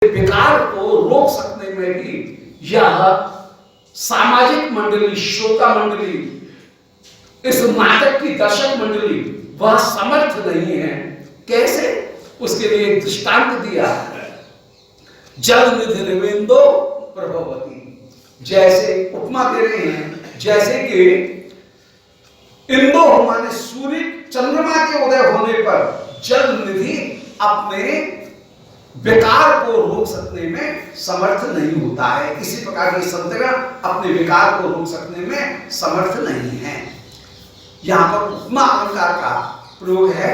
विकार को रोक सकने में भी यह सामाजिक मंडली, श्रोता मंडली, इस नाटक की दर्शक मंडली वह समर्थ नहीं है। कैसे? उसके लिए एक दृष्टांत दिया है, जल निधि रिवेंदो प्रभवती। जैसे उपमा दे रहे हैं, जैसे कि इंदो माने सूर्य चंद्रमा के उदय होने पर जल निधि अपने विकार को रोक सकने में समर्थ नहीं होता है, इसी प्रकार के संतगण अपने विकार को रोक सकने में समर्थ नहीं है। यहां पर उपमा अलंकार का प्रयोग है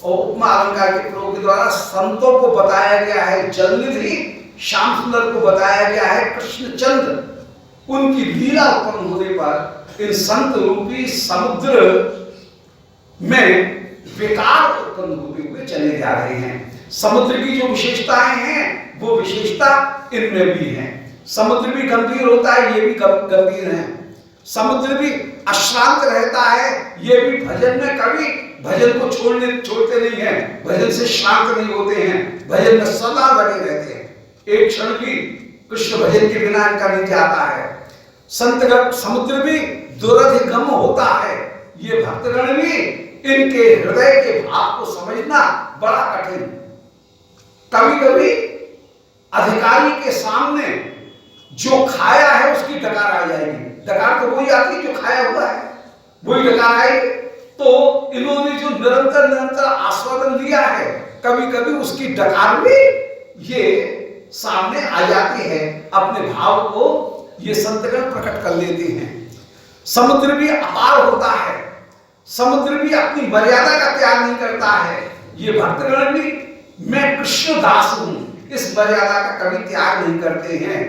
और उपमा अलंकार के प्रयोग के द्वारा संतों को बताया गया है जलनिधि, श्याम सुंदर को बताया गया है कृष्णचंद्र। उनकी लीला उत्पन्न होने पर इन संत रूपी समुद्र में विकार उत्पन्न होते हुए चले जा रहे हैं। समुद्र की जो विशेषताएं हैं वो विशेषता इनमें भी है। समुद्र भी गंभीर होता है, ये भी गंभीर है। समुद्र भी अशांत रहता है, ये भी भजन में कभी भजन को छोड़ते नहीं है, भजन से शांत नहीं होते हैं, भजन में सदा लगे रहते हैं। एक क्षण भी कृष्ण भजन के बिना इनका नहीं जाता है। संतगण समुद्र भी दुरधिगम होता है, ये भक्तगण भी इनके हृदय के भाव को समझना बड़ा कठिन। कभी कभी अधिकारी के सामने जो खाया है उसकी डकार आ जाएगी, डकार तो वही आती है जो खाया हुआ है, वही डकार आएगी। तो इन्होंने जो निरंतर आस्वादन लिया है, कभी कभी उसकी डकार भी ये सामने आ जाती है, अपने भाव को ये संतगण प्रकट कर लेते हैं। समुद्र भी अपार होता है, समुद्र भी अपनी मर्यादा का त्याग नहीं करता है, ये भक्तगण भी मैं कृष्ण दास हूं इस मर्यादा का कभी त्याग नहीं करते हैं।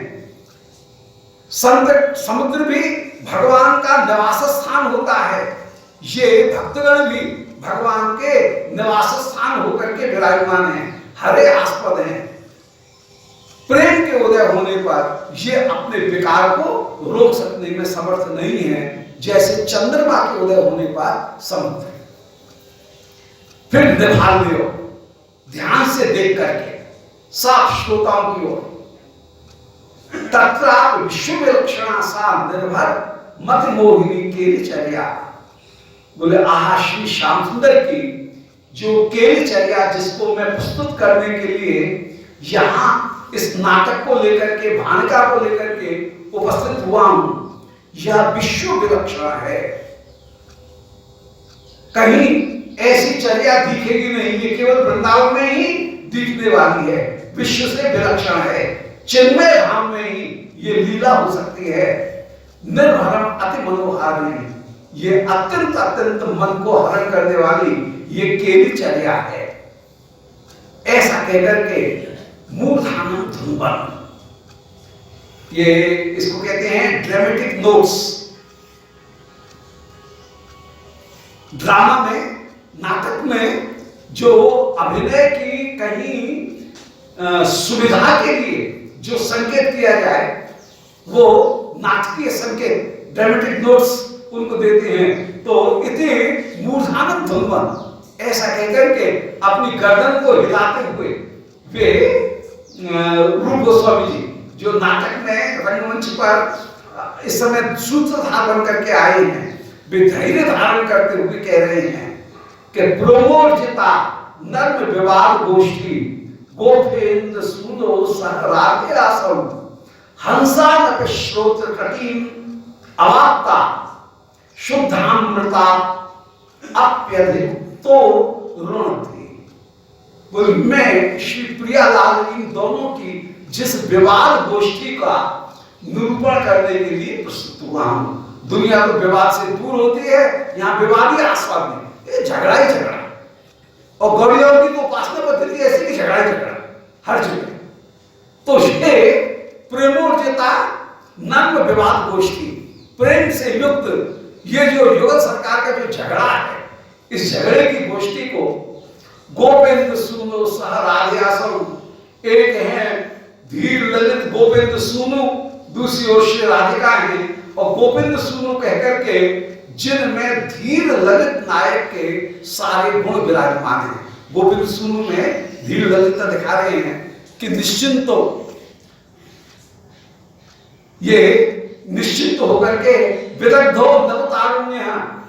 संत समुद्र भी भगवान का निवास स्थान होता है, ये भक्तगण भी भगवान के निवास स्थान होकर के विराजमान हैं, हरे आस्पद हैं। प्रेम के उदय होने पर ये अपने विकार को रोक सकने में समर्थ नहीं है, जैसे चंद्रमा के उदय होने पर समर्थ है। फिर निभाल लियो, ध्यान से देख करके सब श्रोताओं की ओर, तत्र विश्व विलक्षणा सा निर्भर मत मोहिनी केलिचर्या। बोले आहा, श्री श्याम सुंदर की जो केलिचर्या जिसको मैं प्रस्तुत करने के लिए यहां इस नाटक को लेकर के, भानिका को लेकर के उपस्थित हुआ हूं, यह विश्व विलक्षण है। कहीं ऐसी चर्या दिखेगी नहीं, ये केवल वृंदावन में ही दिखने वाली है, विश्व से विलक्षण है। चिन्मय धाम में ही ये लीला हो सकती है। निर्भरम अति मनोहारिणी, ये अत्यंत अत्यंत मन को हरण करने वाली ये केली चर्या है। ऐसा कहकर के मूर्धानम धुंबन, ये इसको कहते हैं ड्रामेटिक नोट्स। ड्रामा में, नाटक में जो अभिनय की कहीं सुविधा के लिए जो संकेत किया जाए वो नाटकीय संकेत, ड्रामेटिक नोट्स उनको देते हैं। तो इति मूर्धानम धुंबन, ऐसा कहकर के अपनी गर्दन को हिलाते हुए वे रूप गोस्वामी जी जो नाटक में रंगमंच पर इस समय सूत्रधार बन करके आए हैं, वे धैर्य धारण करते हुए कह रहे हैं कि प्रोमोर्जिता नर्म विवाद गोष्ठी गोपेन्द्र सूनो सहरागे आसम हंसा नक श्रोत्र कटीम अवाप्ता शुद्धामृता अप्यधितो ऋणति। मैं श्री प्रियालाल इन दोनों की जिस विवाद गोष्ठी का निरूपण करने के लिए प्रस्तुत हुआ हूं। दुनिया तो विवाद से दूर होती है, यहाँ विवाद ही आस्वाद नहीं, ये झगड़ा ही झगड़ा। और गौड़ियों की तो उपासना पद्धति ऐसी कि झगड़ा ही झगड़ा हर जगह। तो ये प्रेमोर्जिता नर्म विवाद गोष्ठी, प्रेम से युक्त ये जो युगल सरकार का जो झगड़ा है, इस झगड़े की गोष्ठी को गोपेंद्र सूनो सह राधियासम, एक है धीर ललित गोपेंद्र सूनु, दूसरी ओर श्री राधिका है। और गोपेंद्र सूनु कहकर के जिनमें धीर ललित नायक के सारे गुण विराजमान हैं। गोपेंद्र सूनु में धीर ललितता दिखा रहे हैं, कि निश्चिंत ये निश्चिंत होकर के विदग्धो नवतारुण्य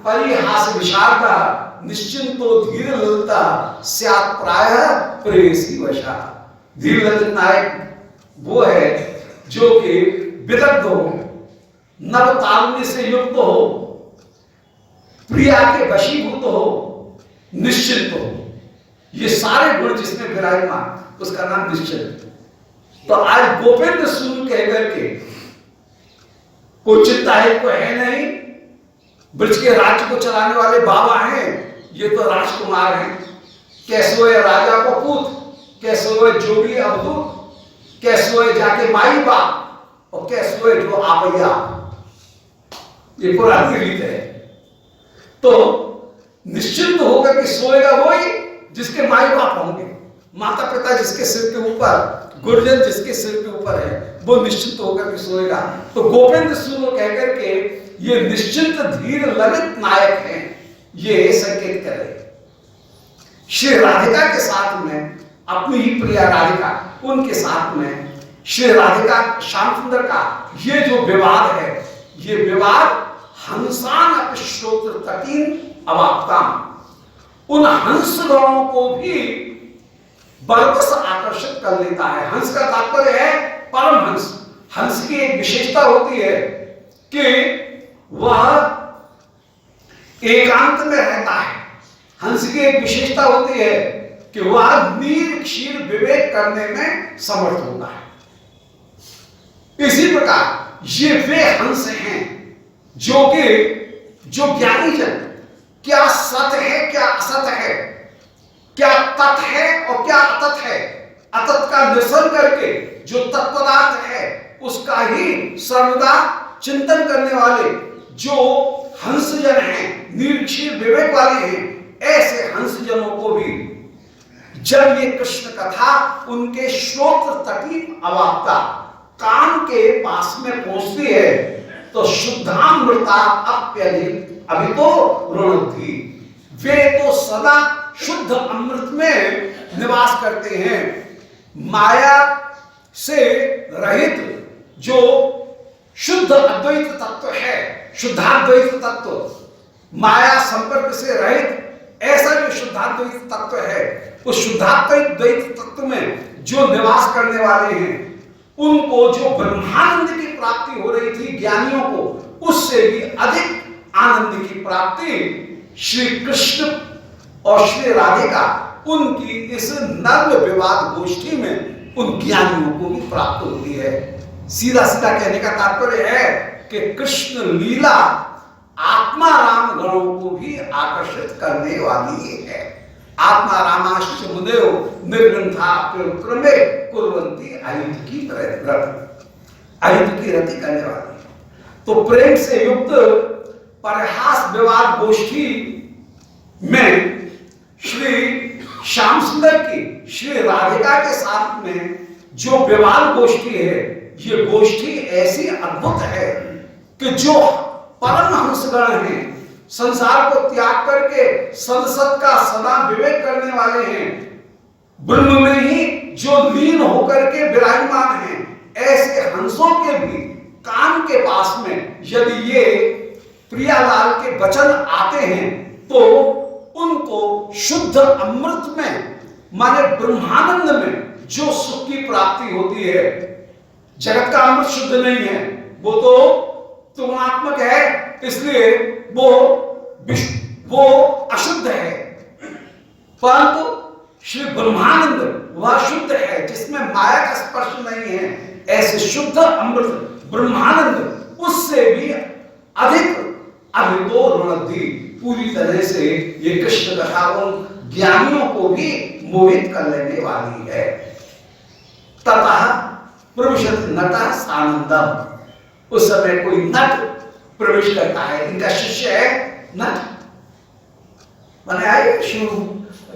परिहास विशारदा निश्चिंतो धीर ललिता स्यात् प्रायः प्रेयसी वशा। धीर ललित नायक वो है जो कि विदग्ध हो, नवतारुण्य से युक्त हो, प्रिया के वशीभूत हो, निश्चिंत हो। ये सारे गुण जिसमें विराजमान उसका नाम निश्चिंत। तो आज गोविंद सुन कह करके कोई चिंता है कोई है नहीं, ब्रज के राज्य को चलाने वाले बाबा हैं, ये तो राजकुमार हैं। कैसे हुए राजा को पूत, कैसे हुए जोगी अवधूत, कैसे हुए जाके माई बाप, और कैसे हुए जो आपैया। ये पुरानी रीत है। तो निश्चिंत होकर के सोएगा वही जिसके माई बाप होंगे, माता पिता जिसके सिर के ऊपर, गुरुजन जिसके सिर के ऊपर है, वो निश्चिंत होकर के सोएगा। तो गोविंद सुनो कहकर के ये निश्चिंत धीर ललित नायक हैं, ये संकेत करे। श्री राधिका के साथ में, अपनी ही प्रिया राधिका, उनके साथ में श्री राधिका श्याम सुंदर का ये जो विवाद है, ये विवाद हंसान अपश्रोत्र तकीन अवाप्ताम, उन हंस गणों को भी बरबस आकर्षित कर लेता है। हंस का तात्पर्य है परम हंस। हंस की एक विशेषता होती है कि वह एकांत में रहता है। हंस की एक विशेषता होती है कि वह नीर क्षीर विवेक करने में समर्थ होता है। इसी प्रकार ये वे हंस हैं जो ज्ञानी जन क्या सत्य है क्या असत है, क्या तत् है और क्या अतत है, अतत का निरसन करके जो तत्पदार्थ है उसका ही सर्वदा चिंतन करने वाले जो हंस जन हैं, निरीक्षीर विवेक वाले हैं, ऐसे हंस जनों को भी जब ये कृष्ण कथा उनके श्रोत्र तक अवाप्ता, कान के पास में पहुंचती है, तो शुद्धामृता अप्यधिक अभी तो ऋणधि, वे तो सदा शुद्ध अमृत में निवास करते हैं। माया से रहित जो शुद्ध अद्वैत तत्व है, शुद्धाद्वैत तत्व, माया संपर्क से रहित ऐसा जो शुद्धाद्वैत तत्व है, उस शुद्धाद्वैत तत्व में जो निवास करने वाले हैं, उनको जो ब्रह्मानंद की प्राप्ति हो रही थी ज्ञानियों को, उससे भी अधिक आनंद की प्राप्ति श्री कृष्ण और श्री राधिका उनकी इस नर्म विवाद गोष्ठी में उन ज्ञानियों को भी प्राप्त होती है। सीधा सीधा कहने का तात्पर्य है कि कृष्ण लीला आत्मा राम गणों को भी आकर्षित करने वाली है। आत्मा रामाश्च मुदेव निर्ग्रंथा क्रमे कुर्वन्ति अयुध की रति करने वाली। तो प्रेम से युक्त परहास विवाद गोष्ठी में श्री श्याम सुंदर की श्री राधिका के साथ में जो विवाद गोष्ठी है, ये गोष्ठी ऐसी अद्भुत है कि जो परम हंसगण हैं, संसार को त्याग करके सदसत का सदा विवेक करने वाले हैं, ब्रह्म में ही जो लीन होकर के विराजमान हैं, ऐसे हंसों के भी कान के पास में यदि ये प्रियालाल के वचन आते हैं तो उनको शुद्ध अमृत में, माने ब्रह्मानंद में जो सुख की प्राप्ति होती है। जगत का अमृत शुद्ध नहीं है, वो तो तुलनात्मक है, इसलिए वो अशुद्ध है। परंतु श्री ब्रह्मानंद वह शुद्ध है जिसमें माया का स्पर्श नहीं है। ऐसे शुद्ध अमृत ब्रह्मानंद उससे भी अधिक अभितो ऋणधि, पूरी तरह से ये कृष्ण कथा उन ज्ञानियों को भी मोहित कर लेने वाली है। ततः प्रविशत नटः सानंदम, उस समय कोई नट प्रवेश करता है। इनका शिष्य है नट, बने आए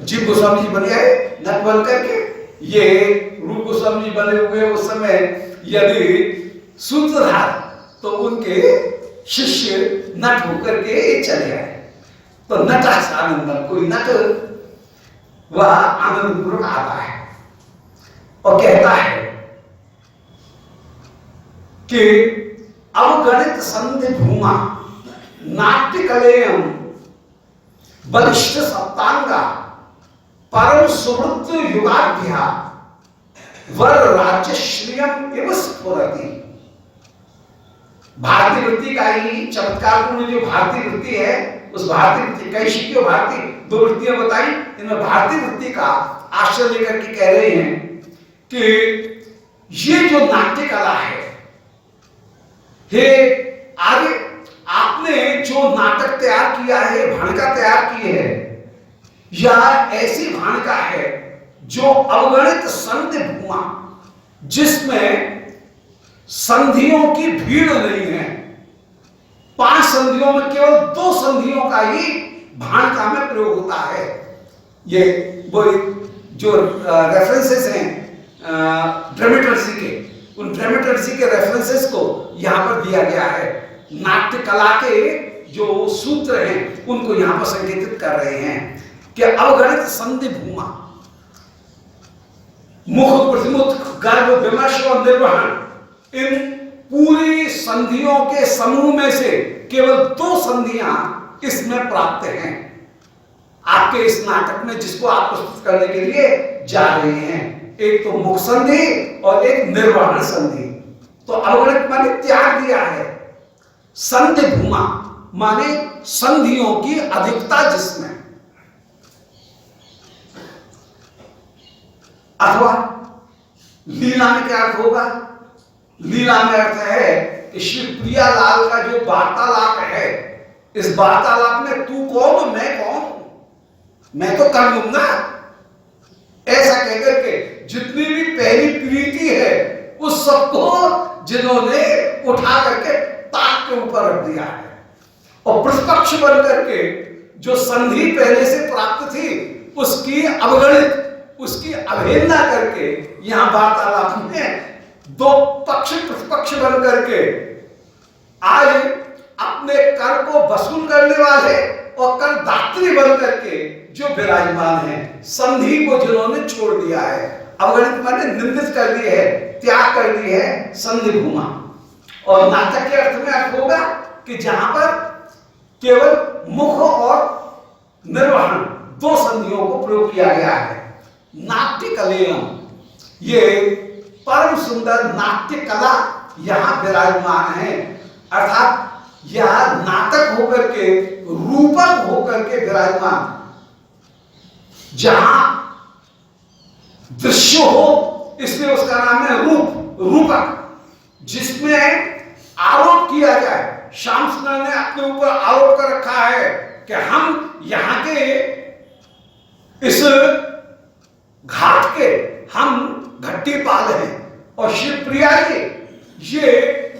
जीव गोस्वामी जी बने आए नट बन करके। ये रूप गोस्वामी जी बने हुए उस समय यदि सूत्रधार, तो उनके शिष्य नट होकर के चले आए। तो नट आनंदम, कोई नट वह आनंद पूर्वक आता है। और कहता है कि अवगणित संधि भूमा नाट्य कलेयम बलिष्ठ सप्तांगा परम सुवृत्त युगाभ्या वर राज्य श्रियम एवं स्फुरति। भारतीय वृत्ति का ही चमत्कारपूर्ण जो भारतीय वृत्ति है, उस भारतीय वृत्ति कैशिकी और भारतीय दो वृत्तियां बताई, इनमें भारतीय वृत्ति का आश्रय लेकर के कह रहे हैं कि ये जो नाट्य कला है, हे आगे आपने जो नाटक तैयार किया है, भणिका तैयार की है, यह ऐसी भणिका है जो अवगणित संधि भूमा, जिसमें संधियों की भीड़ नहीं है। 5 संधियों में केवल 2 संधियों का ही भणिका में प्रयोग होता है। ये वो जो रेफरेंसेस हैं ड्रामेटर्जी के, उन ड्रामेटर्जी के रेफरेंसेस को यहां पर दिया गया है। नाट्य कला के जो सूत्र हैं उनको यहां पर संकेतित कर रहे हैं कि अवगणित संधि भूमा, मुख प्रतिमुख गर्भ विमर्श और निर्वहन, इन पूरी संधियों के समूह में से केवल 2 संधियां इसमें प्राप्त हैं आपके इस नाटक में, जिसको आप प्रस्तुत करने के लिए जा रहे हैं। एक तो मुख संधि और एक निर्वहन संधि। तो अवगणित माने त्याग दिया है, संधि भूमा माने संधियों की अधिकता जिसमें, अथवा लीला में क्या अर्थ होगा? लीला में अर्थ है कि श्री प्रियालाल का जो वार्तालाप है, इस वार्तालाप में तू कौन मैं कौन, मैं तो कर लूंगा, ऐसा कहकर के जितनी भी पहली प्रीति है उस सबको जिन्होंने उठा करके ताक के ऊपर रख दिया है, और प्रतिपक्ष बन करके जो संधि पहले से प्राप्त थी उसकी अवगणित, उसकी अवहेलना करके यहां वार्तालाप में 2 पक्ष प्रतिपक्ष बन करके आज अपने कर को वसूल करने वाले और कर दात्री बन करके जो विराजमान है, संधि को जिन्होंने छोड़ दिया है, अवगणित माने निंदित कर दी है, त्याग कर दी है संधि भूमा। और नाटक के अर्थ में अर्थ होगा कि जहां पर केवल मुख और निर्वहन 2 संधियों को प्रयोग किया गया है। नाट्य कलेयम, ये परम सुंदर नाट्य कला यहां विराजमान है, अर्थात यह नाटक होकर के, रूपक होकर के विराजमान, जहां दृश्य हो इसलिए उसका नाम है रूप, रूपक, जिसमें आरोप किया जाए। श्याम सुंदर ने अपने ऊपर आरोप कर रखा है कि हम यहां के इस घाट के हम घट्टी पाल हैं, और श्री प्रिया जी ये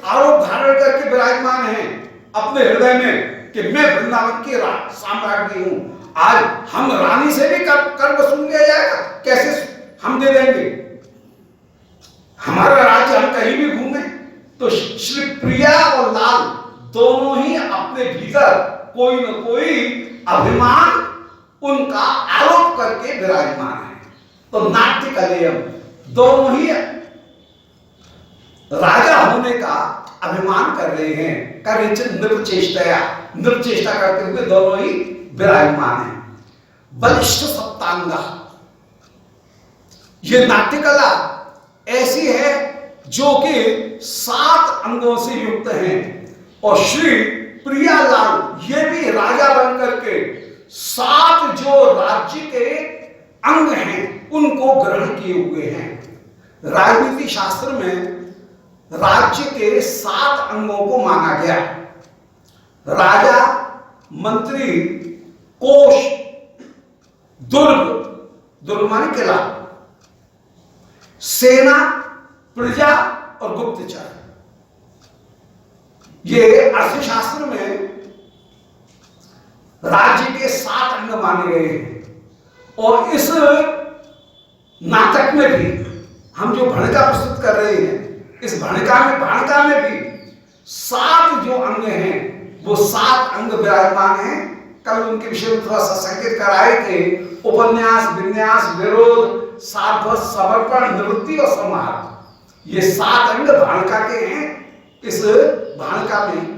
आरोप धारण करके विराजमान हैं अपने हृदय में कि मैं वृंदावन की साम्राज्ञी हूं। आज हम रानी से भी कर वसूल लिया जाएगा, कैसे हम दे देंगे, हमारा राज्य हम कहीं भी घूमे। तो श्री प्रिया और लाल दोनों ही अपने भीतर कोई न कोई अभिमान उनका आरोप करके विराजमान है। तो नाट्य कलेयम, दोनों ही राजा होने का अभिमान कर रहे हैं, नृपचेष्टा करते हुए दोनों ही विराजमान हैं। बलिष्ठ सप्तांगा, ये नाट्य कला ऐसी है जो कि 7 अंगों से युक्त है, और श्री प्रियालाल ये भी राजा बनकर के 7 जो राज्य के अंग हैं उनको ग्रहण किए हुए हैं। राजनीति शास्त्र में राज्य के 7 अंगों को माना गया: राजा, मंत्री, कोष, दुर्ग, दुर्ग माने किला, सेना, प्रजा और गुप्तचर। ये अर्थशास्त्र में राज्य के 7 अंग माने गए हैं। और इस नाटक में भी हम जो भणिका प्रस्तुत कर रहे हैं, इस भणिका में भी 7 जो अंग हैं वो 7 अंग विराजमान हैं। कल उनके विषय में थोड़ा सा संकेत कराए थे: उपन्यास, विन्यास, विरोध, साध्व, समर्पण, निवृत्ति और समाहार, ये 7 अंग भाणका के हैं इस भाणका में।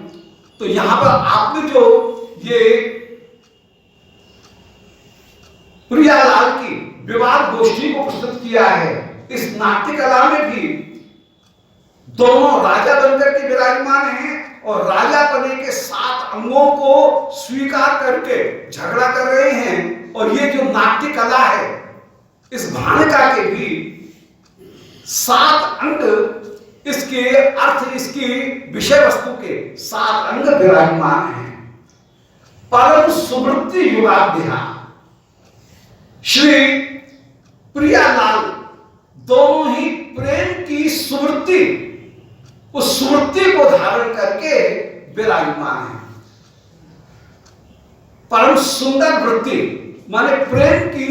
तो यहां पर आपने जो ये प्रियालाल की विवाद गोष्ठी को प्रस्तुत किया है, इस नाट्य कला में भी दोनों राजा बनकर के विराजमान हैं और राजा पने के 7 अंगों को स्वीकार करके झगड़ा कर रहे हैं। और ये जो नाट्य कला है, इस भाणका के भी 7 अंग, इसके अर्थ, इसकी विषय वस्तु के 7 अंग विराजमान हैं। परम सुवृत्ति युगाध्या, श्री प्रियालाल दोनों ही प्रेम की सुवृत्ति, उस सुवृत्ति को धारण करके विराजमान है। परम सुंदर वृत्ति माने प्रेम की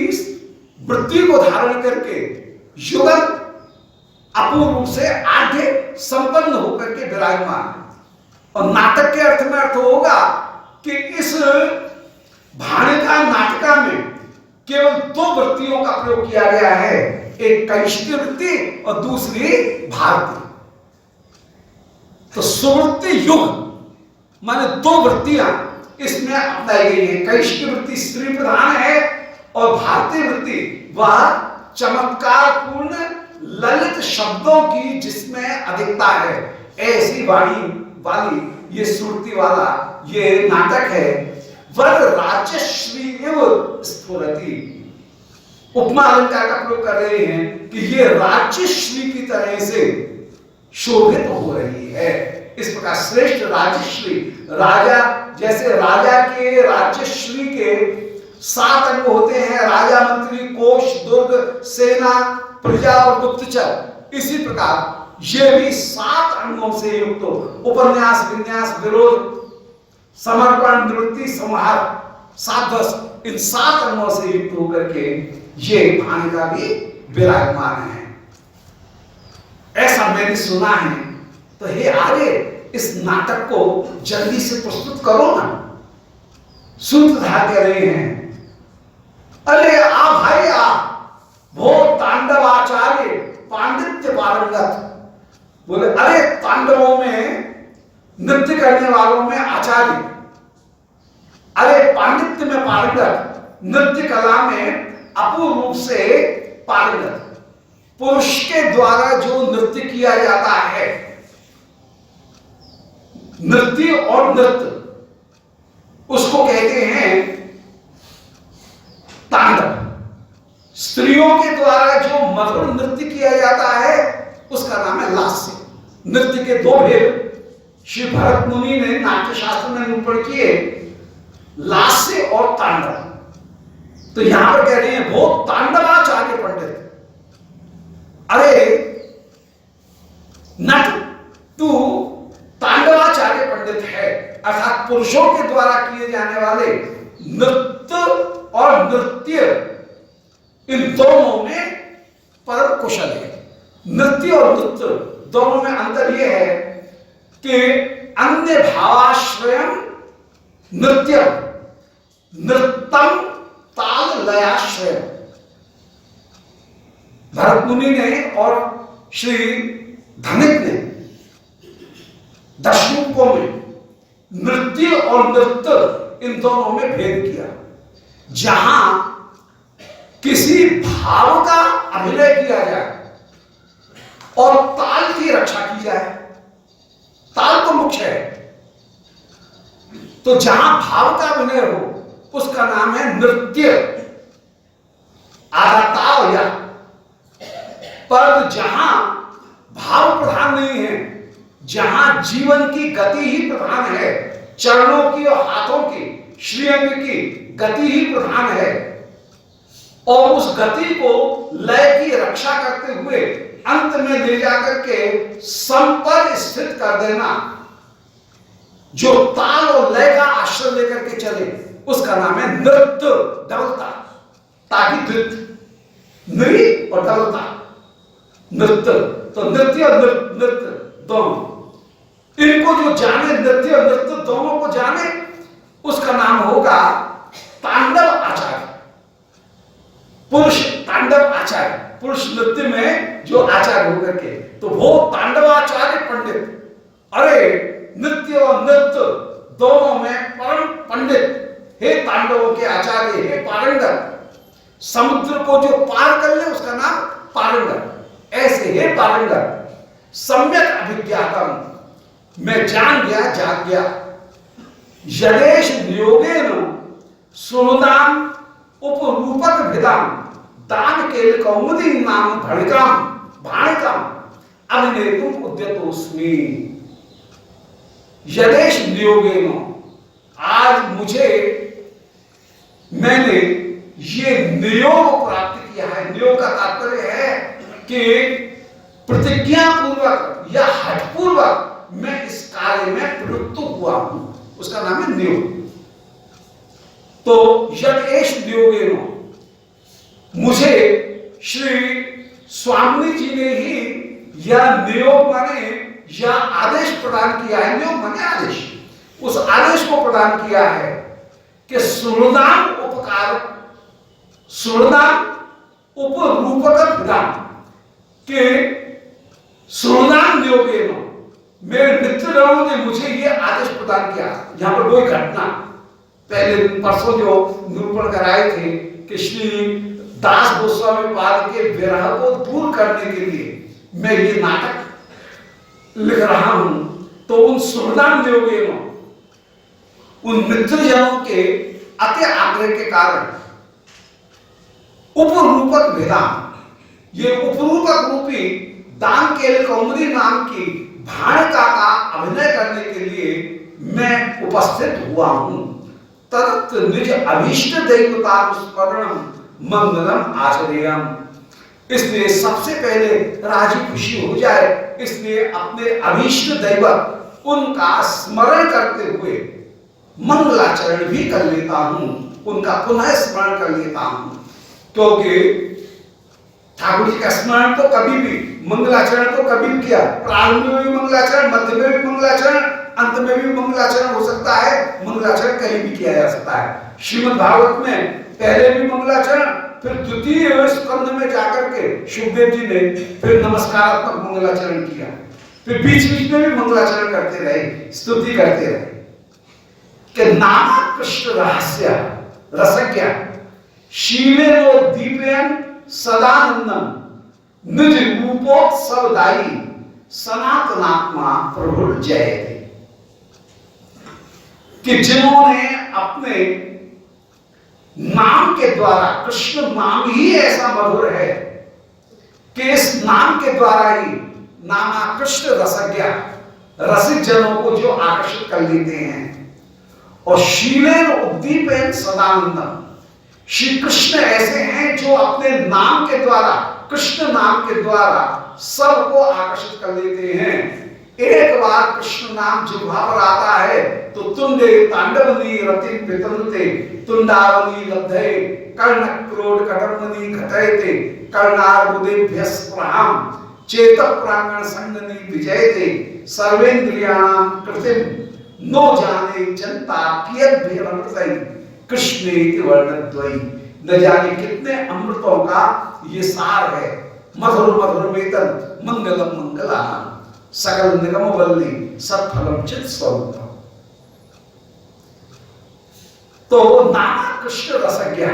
वृत्ति को धारण करके युगल अपूर्व रूप से आगे संपन्न होकर के विराजमान है। और नाटक के अर्थ में अर्थ होगा कि इस भाणिका नाटिका में केवल 2 वृत्तियों का प्रयोग किया गया है, एक कैशिकी वृत्ति और दूसरी भारती। तो सुवृत्ति युग माने 2 वृत्तियां इसमें अपनाई गई है। कैशिकी वृत्ति स्त्री प्रधान है और भारतीय वृत्ति वह चमत्कार पूर्ण ललित शब्दों की जिसमें अधिकता है, ऐसी वाणी वाली ये सुरती वाला ये नाटक है। वर राजश्री एवं स्फुरति, उपमा अलंकार का प्रयोग कर रहे हैं कि ये राजश्री की तरह से शोभित हो रही है। इस प्रकार श्रेष्ठ राजश्री, राजा जैसे राजा के राज्यश्री के 7 अंग होते हैं, राजा, मंत्री, कोष, दुर्ग, सेना, प्रजा और गुप्तचर, इसी प्रकार ये भी 7 अंगों से युक्त उपन्यास, विन्यास, विरोध, समर्पण, निवृत्ति, समाहार, साध्वस, इन 7 अंगों से युक्त होकर के ये भाणिका भी विराजमान है। ऐसा मैंने सुना है। तो हे आर्य, इस नाटक को जल्दी से प्रस्तुत करो ना। सूत्रधार कह रहे हैं, अरे आ भाई आ, भो तांडवाचार्य पांडित्य पारंगत। बोले अरे तांडवों में, नृत्य करने वालों में आचार्य, अरे पांडित्य में पारंगत, नृत्य कला में अपूर्व रूप से पारंगत। पुरुष के द्वारा जो नृत्य किया जाता है, नृत्य और नृत्य, उसको कहते हैं तांडव। स्त्रियों के द्वारा जो मधुर नृत्य किया जाता है उसका नाम है लास्य। नृत्य के 2 भेद श्री भरत मुनि ने नाट्य शास्त्र में निरूपण किए, लास्य और तांडव। तो यहां पर कह रहे हैं वो तांडवाचार्य पंडित, अरे नट तू तांडवाचार्य पंडित है, अर्थात पुरुषों के द्वारा किए जाने वाले नृत्य और नृत्य, इन दोनों में परम कुशल है। नृत्य और नृत्य दोनों में अंतर यह है कि अन्य भावाश्रयम नृत्य, नृत्यम ताल लयाश्रय। भरत मुनि ने और श्री धनिक ने दशमुखों में नृत्य और नृत्य इन दोनों में भेद किया। जहां किसी भाव का अभिनय किया जाए और ताल की रक्षा की जाए, ताल तो मुख्य है, तो जहां भाव का अभिनय हो उसका नाम है नृत्य, आधा ताल या। पर जहां भाव प्रधान नहीं है, जहां जीवन की गति ही प्रधान है, चरणों की और हाथों की, श्रीअंग की गति ही प्रधान है, और उस गति को लय की रक्षा करते हुए अंत में ले जाकर के संपद स्थित कर देना, जो ताल और लय का आश्रय लेकर के चले, उसका नाम है नृत्य, डबलता, ताकि नृत्य और डबलता नृत्य। तो नृत्य और नृत्य दोनों, इनको जो जाने, नृत्य और नृत्य दोनों को जाने, उसका नाम होगा तांडव आचार्य। पुरुष तांडव आचार्य, पुरुष नृत्य में जो आचार्य होकर के, तो वो तांडवाचार्य पंडित। अरे नृत्य और नृत्य दोनों में परम पंडित, हे तांडवों के आचार्य, हे पारंगत, समुद्र को जो पार कर ले उसका नाम पारंगत। ऐसे हे पारंगत, सम्यक अभिज्ञातम, मैं जान गया, जाग गया। यदेश नियोगेन सुहृदाम उपरूपक भिदाम दान केल कौमुदी नाम भणिकाम भाणिकाम अभिनेतुम उद्यतोस्मि। यदेश नियोगेन, आज मुझे, मैंने ये नियोग प्राप्त किया है। नियोग का तात्पर्य है कि प्रतिज्ञा पूर्वक या हठपूर्वक मैं इस कार्य में प्रवृत्त हुआ हूं, उसका नाम है नियोग। तो यदेश नियोगेन, मुझे श्री स्वामी जी ने ही यह नियोग माने या आदेश प्रदान किया है। नियोग माने आदेश, उस आदेश को प्रदान किया है कि सुहृदाम उपकार, सुहृदाम उपरूपक विधान के सुहृदाम नियोगेन, मेरे मित्रगणों ने मुझे ये आदेश प्रदान किया। यहां पर कोई घटना पहले परसों जो निरूपण कराए थे कि श्री दास गोस्वामी पाद के विरह को दूर करने के लिए मैं ये नाटक लिख रहा हूं, तो उन सुहृदाम नियोगेन, उन मित्रजनों के अति आग्रह के कारण उपरूपक विधान, ये उपरूपक रूपी दान केल कौमुदी नाम की भाणिका का अभिनय करने के लिए मैं उपस्थित हुआ हूं। तत् निज अभीष्ट दैवता स्मरणम मंगलम आचरेयम, इसलिए सबसे पहले राजी खुशी हो जाए, इसलिए अपने अभीष्ट दैवत उनका स्मरण करते हुए मंगलाचरण भी कर लेता हूं, उनका पुनः स्मरण कर लेता हूं। क्योंकि ठाकुर जी का स्मरण तो कभी भी, मंगलाचरण तो कभी भी किया, प्रारंभ में भी मंगलाचरण, मध्य में भी मंगलाचरण, अंत में भी मंगलाचरण हो सकता है। मंगलाचरण कहीं भी किया जा सकता है। श्रीमद् भागवत में पहले भी मंगलाचरण, फिर द्वितीय स्कंद में जाकर के शुभदेव जी ने फिर नमस्कारात्मक मंगलाचरण किया, फिर बीच बीच में भी मंगलाचरण करते रहे, स्तुति करते रहे कि नाम कृष्ण रहस्य रसज्ञ शीलेनो दीपेन सदानंदम निज रूपोत्सवदायी सनातनात्मा प्रभु जयते। कि जिन्होंने अपने नाम के द्वारा, कृष्ण नाम ही ऐसा मधुर है कि इस नाम के द्वारा ही नाना कृष्ण रसज्ञ, रसिक जनों को जो आकर्षित कर लेते हैं। और शीलेन उद्दीपेन सदानंदम, श्री कृष्ण ऐसे हैं जो अपने नाम के द्वारा, कृष्ण नाम के द्वारा सबको आकर्षित कर लेते हैं। एक बार कृष्ण नाम जिह्वा पर आता है तो तुंडे तांडवनी रति पितनुते तुंडावनी लब्धे कर्ण क्रोध कटमनी घटयते कर्णार्बुदेभ्यस्प्रहाम चेत प्रांगण संगनी विजयते सर्वेन्द्रियाणाम कृतिम नो जाने जनता कियत भेरमृतई कृष्णेति वर्णद्वयी। न जाने कितने अमृतों का ये सार है। मधुर मधुर वेतन मंगलम मंगलानाम सकल निगम वल्ली सत्फलम चित स्वरूपम। तो नाम कृष्ण रसज्ञ,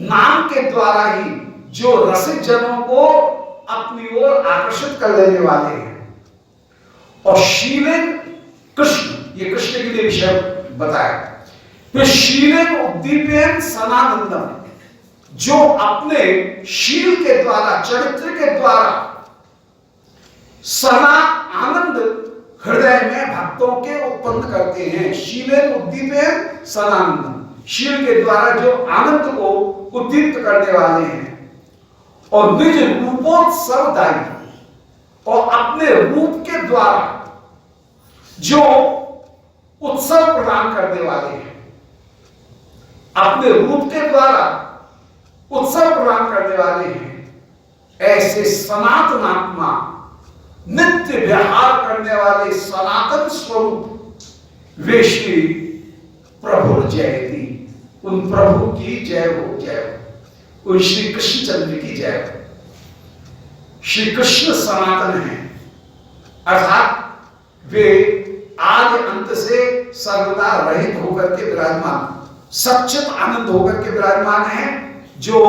नाम के द्वारा ही जो रसिक जनों को अपनी ओर आकर्षित कर लेने वाले हैं। और शीलेन कृष्ण, ये कृष्ण के लिए विषय बताया। फिर शीलेन उद्दीपेन सनानंदम, जो अपने शील के द्वारा, चरित्र के द्वारा सना आनंद हृदय में भक्तों के उत्पन्न करते हैं। शीलेन उद्दीपेन सनानंदम, शील के द्वारा जो आनंद को उद्दीप्त करने वाले हैं। और निज रूपोत्सवदायी, और अपने रूप के द्वारा जो उत्सव प्रदान करने वाले हैं, अपने रूप के द्वारा उत्सव प्रदान करने वाले हैं। ऐसे सनातनात्मा, नित्य विहार करने वाले सनातन स्वरूप वे श्री प्रभु जयती, उन प्रभु की जय हो, जय हो। उन श्री कृष्ण चंद्र की जय। श्री कृष्ण सनातन है, अर्थात वे आदि अंत से सर्वदा रहित होकर के विराजमान, सच्चित आनंद होकर के विराजमान है, जो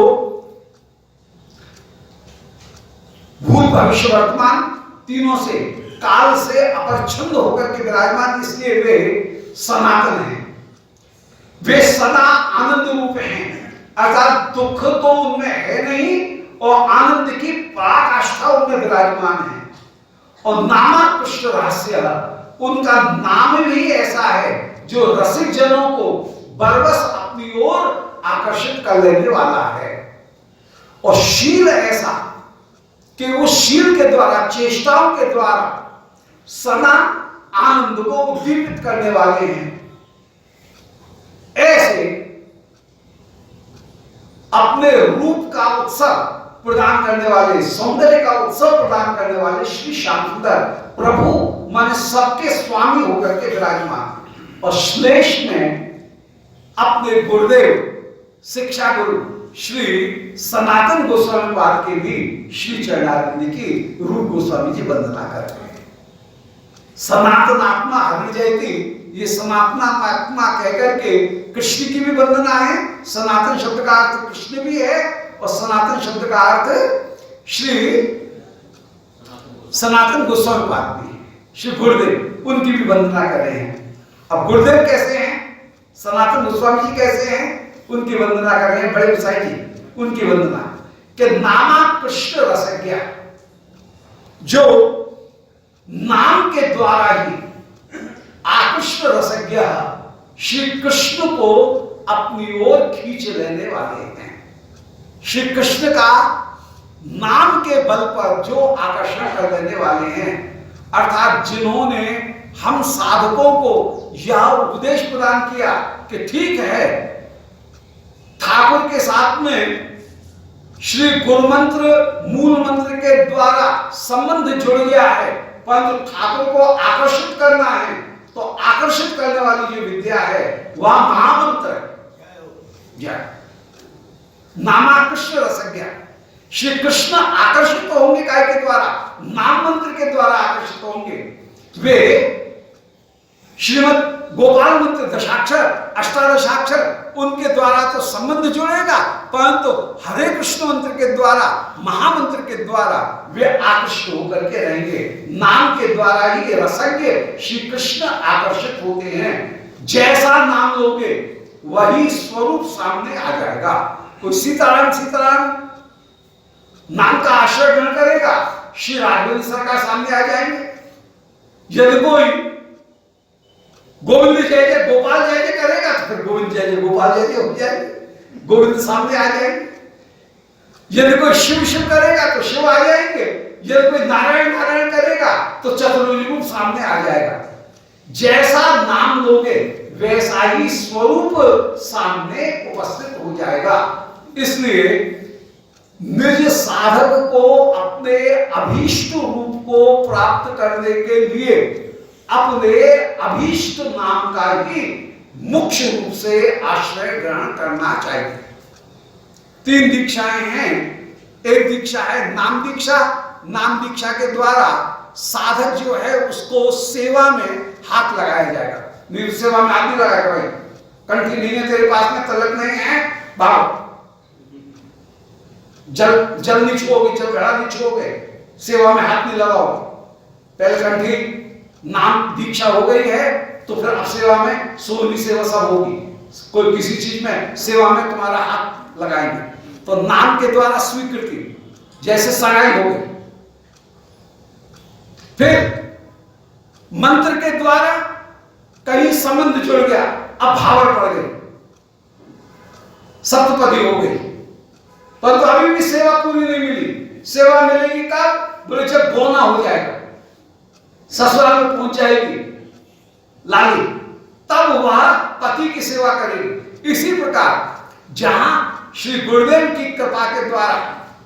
भूत भविष्य वर्तमान तीनों से, काल से अपरिच्छिन्न होकर के विराजमान, इसलिए वे सनातन हैं। वे सदा आनंद रूप हैं, अर्थात दुख तो उनमें है नहीं और आनंद की पराकाष्ठा उनमें विराजमान है। और नामाकृष्ण रहस्य, उनका नाम भी ऐसा है जो रसिक जनों को बरबस अपनी ओर आकर्षित कर लेने वाला है। और शील ऐसा कि उस शील के द्वारा, चेष्टाओं के द्वारा सदा आनंद को उद्दीपित करने वाले हैं। ऐसे अपने रूप का उत्सव प्रदान करने वाले, सौंदर्य का उत्सव प्रदान करने वाले श्री श्याम सुंदर प्रभु माने सबके स्वामी होकर के विराजमान। और श्लेष में अपने गुरुदेव शिक्षा गुरु श्री सनातन गोस्वामी पाद के भी श्री चरणारविंद की रूप गोस्वामी जी वंदना करते हैं। सनातन आत्मा हरि जयती, ये सनातन आत्मा कहकर के कृष्ण की भी वंदना है। सनातन शब्द का अर्थ कृष्ण भी है और सनातन शब्द का अर्थ श्री सनातन गोस्वामी पाद भी, श्री गुरुदेव, उनकी भी वंदना कर रहे हैं। अब गुरुदेव कैसे हैं, सनातन गोस्वामी जी कैसे हैं, उनकी वंदना कर रहे हैं। बड़े गोसाई जी उनकी वंदना कि नामा कृष्ण रसज्ञा, जो नाम के द्वारा ही आकृष्ण रसज्ञ श्री कृष्ण को अपनी ओर खींच लेने वाले हैं। श्री कृष्ण का नाम के बल पर जो आकर्षण कर लेने वाले हैं, अर्थात जिन्होंने हम साधकों को यह उपदेश प्रदान किया कि ठीक है, ठाकुर के साथ में श्री गुरु मंत्र मूल मंत्र के द्वारा संबंध जुड़ गया है, परंतु ठाकुर को आकर्षित करना है तो आकर्षित करने वाली जो विद्या है वह महामंत्र है, नामाकृष्ण रसज्ञा। श्री कृष्ण आकर्षित होंगे काय के द्वारा, नाम मंत्र के द्वारा आकर्षित होंगे। वे श्रीमद गोपाल मंत्र दशाक्षर अष्टादशाक्षर उनके द्वारा तो संबंध जुड़ेगा, परंतु हरे कृष्ण मंत्र के द्वारा, महामंत्र के द्वारा वे आकर्षित होकर के रहेंगे। नाम के द्वारा ही रसज्ञ श्री कृष्ण आकर्षित होते हैं। जैसा नाम लोगे वही स्वरूप सामने आ जाएगा। कोई सीताराम सीताराम नाम का आश्रय ग्रहण करेगा, श्री राघवेंद्र सरकार सामने आ जाएंगे। यदि कोई गोविंद जय जय गोपाल जय जय करेगा तो फिर गोविंद जय जय गोपाल जय जय हो जाएंगे, गोविंद सामने आ जाएंगे। यदि कोई शिव शिव करेगा तो शिव आ जाएंगे, यदि कोई नारायण नारायण करेगा तो चतुर्भुज रूप सामने आ जाएगा। जैसा नाम लोगे वैसा ही स्वरूप सामने उपस्थित हो जाएगा। इसलिए निज साधक को अपने अभीष्ट रूप को प्राप्त करने के लिए अपने अभीष्ट नाम का ही मुख्य रूप से आश्रय ग्रहण करना चाहिए। 3 दीक्षाएं हैं। एक दीक्षा है नाम दीक्षा। नाम दीक्षा के द्वारा साधक जो है उसको सेवा में हाथ लगाया जाएगा। सेवा में हाथ नहीं लगाएगा, भाई कंठी नहीं है तेरे पास में, तलक नहीं है, भाव जल नहीं छुओगे, जल घड़ा नहीं छुओगे, सेवा में हाथ नहीं लगाओ। पहले कंठी नाम दीक्षा हो गई है तो फिर अब सेवा में सोनी सेवा सब होगी। कोई किसी चीज में सेवा में तुम्हारा हाथ लगाएंगे तो नाम के द्वारा स्वीकृति, जैसे सगाई हो गई। फिर मंत्र के द्वारा कहीं संबंध जुड़ गया, अब भावड़ पड़ गई, सप्तपदी हो गई, परंतु अभी भी सेवा पूरी नहीं मिली। सेवा मिलेगी कब? बोले जब बोना हो जाएगा, ससुराल में पहुंच जाएगी लाली, तब वह पति की सेवा करेगी। इसी प्रकार जहां श्री गुरुदेव की कृपा के द्वारा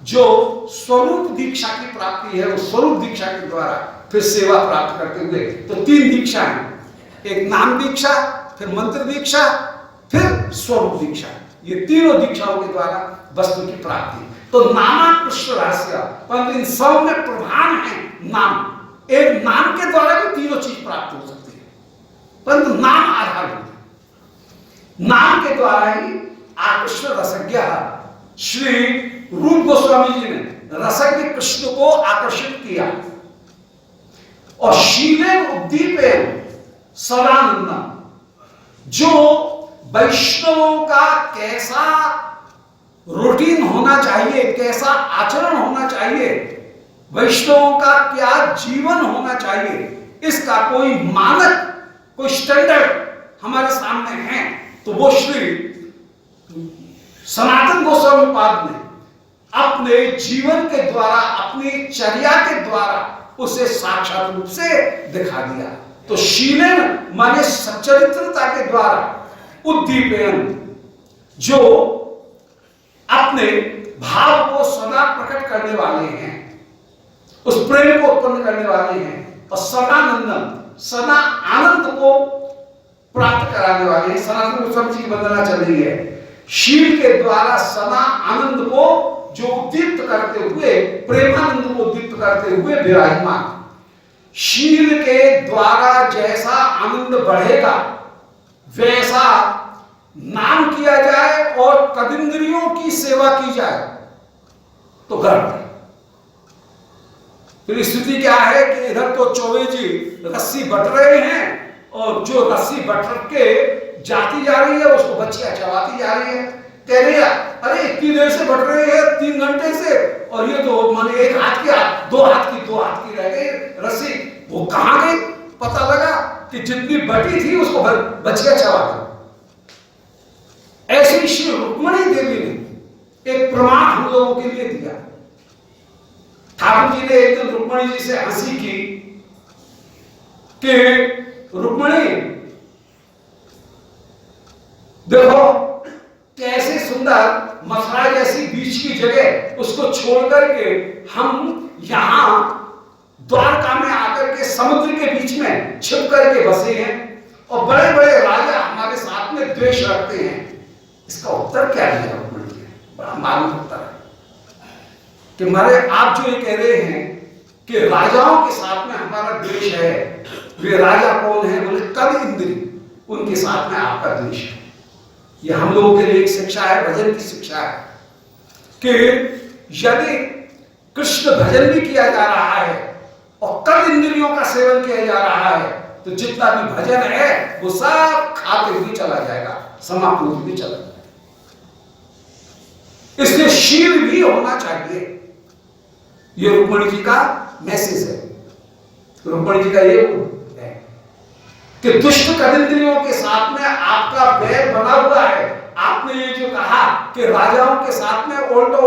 जो स्वरूप दीक्षा की प्राप्ति है, उस स्वरूप दीक्षा के द्वारा फिर सेवा प्राप्त करते हुए तो 3 दीक्षा है। एक नाम दीक्षा, फिर मंत्र दीक्षा, फिर स्वरूप दीक्षा। ये तीनों दीक्षाओं के द्वारा वस्तु की प्राप्ति। तो नामा कृष्ण रहस्य, परंतु इन सब में प्रधान है नाम। एक नाम के द्वारा भी तीनों चीज प्राप्त हो सकती है, परंतु नाम आधार होता है। नाम के द्वारा ही आकृष्ण रसज्ञ, श्री रूप गोस्वामी जी ने रसज्ञ कृष्ण को आकर्षित किया। और शीले उद्दीपे सदानंदम, जो वैष्णवों का कैसा रूटीन होना चाहिए, कैसा आचरण होना चाहिए, वैष्णवों का क्या जीवन होना चाहिए, इसका कोई मानक, कोई स्टैंडर्ड हमारे सामने है, तो वो श्री सनातन गोस्वामी पाद ने अपने जीवन के द्वारा, अपनी चर्या के द्वारा उसे साक्षात रूप से दिखा दिया। तो शीलन माने सच्चरित्रता के द्वारा उद्दीपन, जो अपने भाव को सदा प्रकट करने वाले हैं, उस प्रेम को उत्पन्न करने वाले हैं, और सदानंदन, सदा आनंद को प्राप्त कराने वाले हैं। सनातन गोस्वामी जी की वंदना चल रही है, शील के द्वारा सदा आनंद को जो उद्दीप्त करते हुए, प्रेमानंद को उद्दीप्त करते हुए विराजमान। शील के द्वारा जैसा आनंद बढ़ेगा, वैसा नाम किया जाए और कदिंद्रियों की सेवा की जाए तो गर्व है। फिर स्थिति क्या है कि इधर तो चौबे जी रस्सी बट रहे हैं, और जो रस्सी बट के जाती जा रही है उसको बच्चियां चबाती जा रही है। कह रही है अरे इतनी देर से बट रही है, 3 घंटे से, और ये तो माने एक हाथ की हाथ, दो हाथ की रह गई रस्सी, वो कहां गई? पता लगा कि जितनी बटी थी उसको बच्चियां चबा गई। ऐसे श्री रुक्मणी देवी ने एक प्रमाण हम लोगों के लिए दिया। ठाकुर जी ने एक दिन रुक्मणी जी से हंसी की कि रुक्मणी देखो कैसे सुंदर मथुरा जैसी बीच की जगह उसको छोड़ करके हम यहां द्वारका में आकर के समुद्र के बीच में छिप करके बसे हैं, और बड़े बड़े राजा हमारे साथ में द्वेष रखते हैं। इसका उत्तर क्या दिया रुक्मणी जी? बड़ा मालूम उत्तर है कि मारे आप जो ये कह रहे हैं कि राजाओं के साथ में हमारा द्वेष है, वे राजा कौन है? बोले कद इंद्री, उनके साथ में आपका द्वेष है। ये हम लोगों के लिए एक शिक्षा है, भजन की शिक्षा है कि यदि कृष्ण भजन भी किया जा रहा है और कद इंद्रियों का सेवन किया जा रहा है, तो जितना भी भजन है वो सब खाते हुए चला जाएगा, समाप्त होते हुए चला जाएगा। इसलिए शील भी होना चाहिए। ये रुक्मणी जी का मैसेज है। रुक्मणी जी का ये है कि दुष्ट कदिंद्रियों के साथ में आपका बैर बना हुआ है। आपने ये जो कहा कि राजाओं के साथ में उल्टा